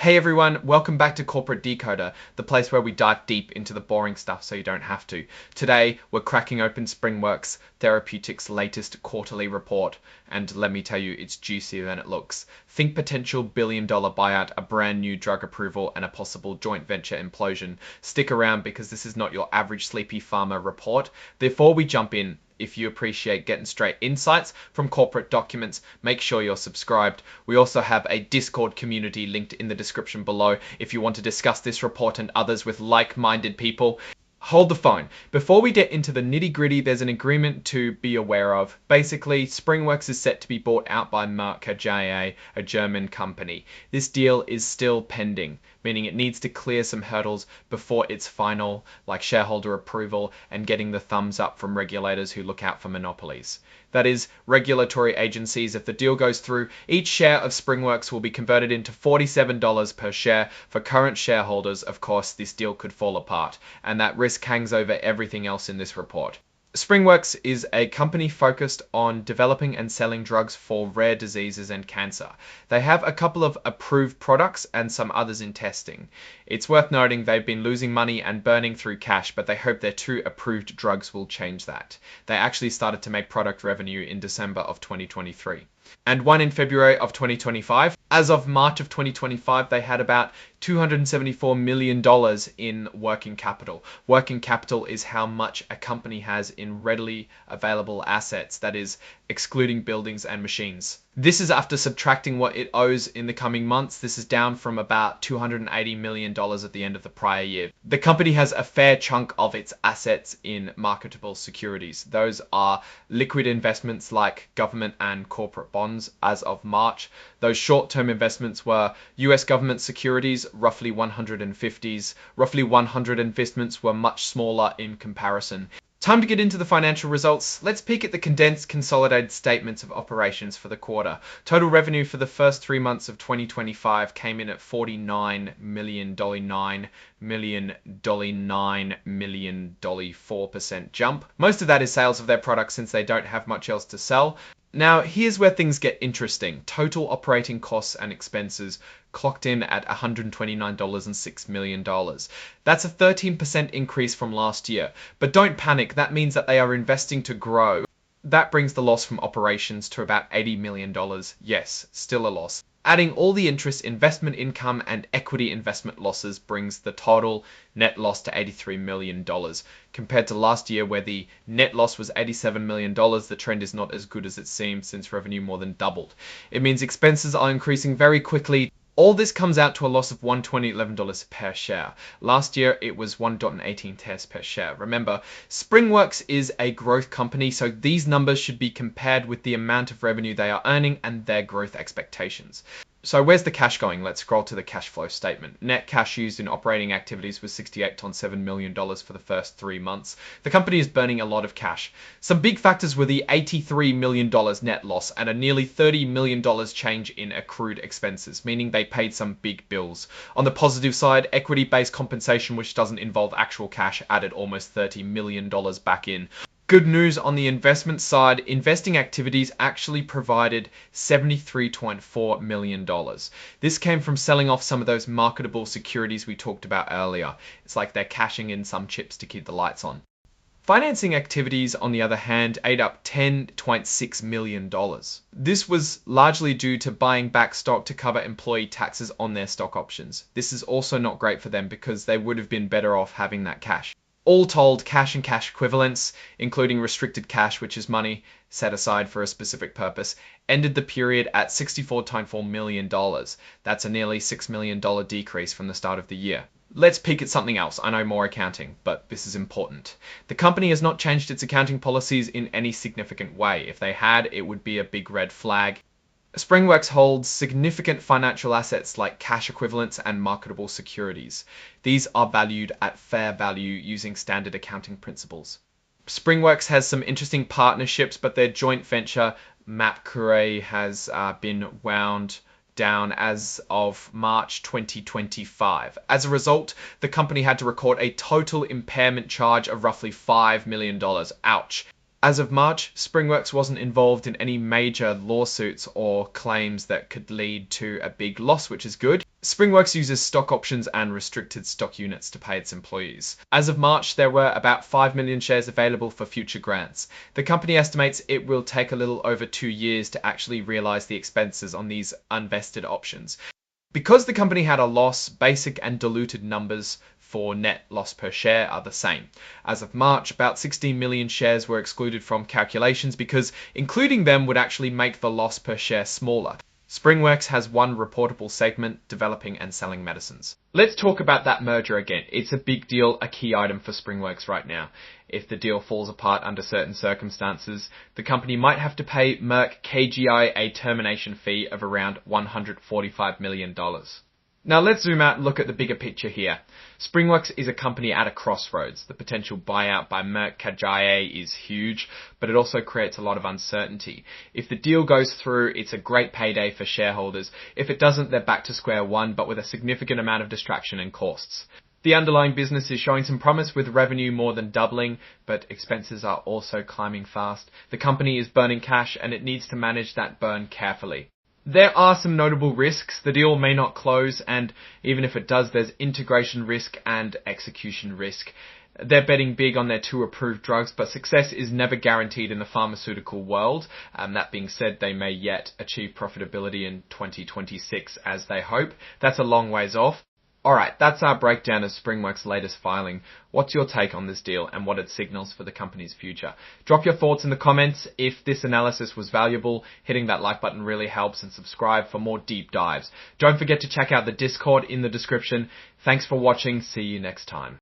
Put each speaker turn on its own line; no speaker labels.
Hey everyone, welcome back to Corporate Decoder, the place where we dive deep into the boring stuff so you don't have to. Today, we're cracking open SpringWorks Therapeutics' latest quarterly report, and let me tell you, it's juicier than it looks. Think potential billion-dollar buyout, a brand new drug approval, and a possible joint venture implosion. Stick around because this is not your average sleepy pharma report. Before we jump in, if you appreciate getting straight insights from corporate documents, make sure you're subscribed. We also have a Discord community linked in the description below if you want to discuss this report and others with like-minded people. Hold the phone. Before we get into the nitty-gritty, there's an agreement to be aware of. Basically, SpringWorks is set to be bought out by Merck KGaA, a German company. This deal is still pending, meaning it needs to clear some hurdles before it's final, like shareholder approval and getting the thumbs up from regulators who look out for monopolies. That is, regulatory agencies. If the deal goes through, each share of SpringWorks will be converted into $47 per share. For current shareholders, of course, this deal could fall apart, and that risk hangs over everything else in this report. SpringWorks is a company focused on developing and selling drugs for rare diseases and cancer. They have a couple of approved products and some others in testing. It's worth noting they've been losing money and burning through cash, but they hope their 2 approved drugs will change that. They actually started to make product revenue in December of 2023. And one in February of 2025. As of March of 2025, they had about $274 million in working capital. Working capital is how much a company has in readily available assets, that is, excluding buildings and machines. This is after subtracting what it owes in the coming months. This is down from about $280 million at the end of the prior year. The company has a fair chunk of its assets in marketable securities. Those are liquid investments like government and corporate bonds as of March. Those short-term investments were US government securities, roughly 150s. Roughly 100 investments were much smaller in comparison. Time to get into the financial results. Let's peek at the condensed consolidated statements of operations for the quarter. Total revenue for the first 3 months of 2025 came in at $49 million, $9 million, $9 million, 4% jump. Most of that is sales of their products since they don't have much else to sell. Now, here's where things get interesting. Total operating costs and expenses clocked in at $129.6 million. That's a 13% increase from last year. But don't panic, that means that they are investing to grow. That brings the loss from operations to about $80 million. Yes, still a loss. Adding all the interest, investment income, and equity investment losses brings the total net loss to $83 million. Compared to last year, where the net loss was $87 million, the trend is not as good as it seems since revenue more than doubled. It means expenses are increasing very quickly. All this comes out to a loss of $120.11 per share. Last year, it was $1.18 per share. Remember, SpringWorks is a growth company, so these numbers should be compared with the amount of revenue they are earning and their growth expectations. So where's the cash going? Let's scroll to the cash flow statement. Net cash used in operating activities was $68.7 million for the first 3 months. The company is burning a lot of cash. Some big factors were the $83 million net loss and a nearly $30 million change in accrued expenses, meaning they paid some big bills. On the positive side, equity-based compensation, which doesn't involve actual cash, added almost $30 million back in. Good news on the investment side, investing activities actually provided $73.4 million. This came from selling off some of those marketable securities we talked about earlier. It's like they're cashing in some chips to keep the lights on. Financing activities, on the other hand, ate up $10.6 million. This was largely due to buying back stock to cover employee taxes on their stock options. This is also not great for them because they would have been better off having that cash. All told, cash and cash equivalents, including restricted cash, which is money set aside for a specific purpose, ended the period at $64.4 million. That's a nearly $6 million decrease from the start of the year. Let's peek at something else. I know more accounting, but this is important. The company has not changed its accounting policies in any significant way. If they had, it would be a big red flag. SpringWorks holds significant financial assets like cash equivalents and marketable securities. These are valued at fair value using standard accounting principles. SpringWorks has some interesting partnerships, but their joint venture, MapCure, has been wound down as of March 2025. As a result, the company had to record a total impairment charge of roughly $5 million. Ouch. As of March, SpringWorks wasn't involved in any major lawsuits or claims that could lead to a big loss, which is good. SpringWorks uses stock options and restricted stock units to pay its employees. As of March, there were about 5 million shares available for future grants. The company estimates it will take a little over 2 years to actually realize the expenses on these unvested options. Because the company had a loss, basic and diluted numbers for net loss per share are the same. As of March, about 16 million shares were excluded from calculations because including them would actually make the loss per share smaller. SpringWorks has one reportable segment, developing and selling medicines. Let's talk about that merger again. It's a big deal, a key item for SpringWorks right now. If the deal falls apart under certain circumstances, the company might have to pay Merck KGI a termination fee of around $145 million. Now let's zoom out and look at the bigger picture here. SpringWorks is a company at a crossroads. The potential buyout by Merck KGI is huge, but it also creates a lot of uncertainty. If the deal goes through, it's a great payday for shareholders. If it doesn't, they're back to square one, but with a significant amount of distraction and costs. The underlying business is showing some promise with revenue more than doubling, but expenses are also climbing fast. The company is burning cash and it needs to manage that burn carefully. There are some notable risks. The deal may not close, and even if it does, there's integration risk and execution risk. They're betting big on their 2 approved drugs, but success is never guaranteed in the pharmaceutical world. That being said, they may yet achieve profitability in 2026 as they hope. That's a long ways off. Alright, that's our breakdown of SpringWorks' latest filing. What's your take on this deal and what it signals for the company's future? Drop your thoughts in the comments. If this analysis was valuable, hitting that like button really helps, and subscribe for more deep dives. Don't forget to check out the Discord in the description. Thanks for watching. See you next time.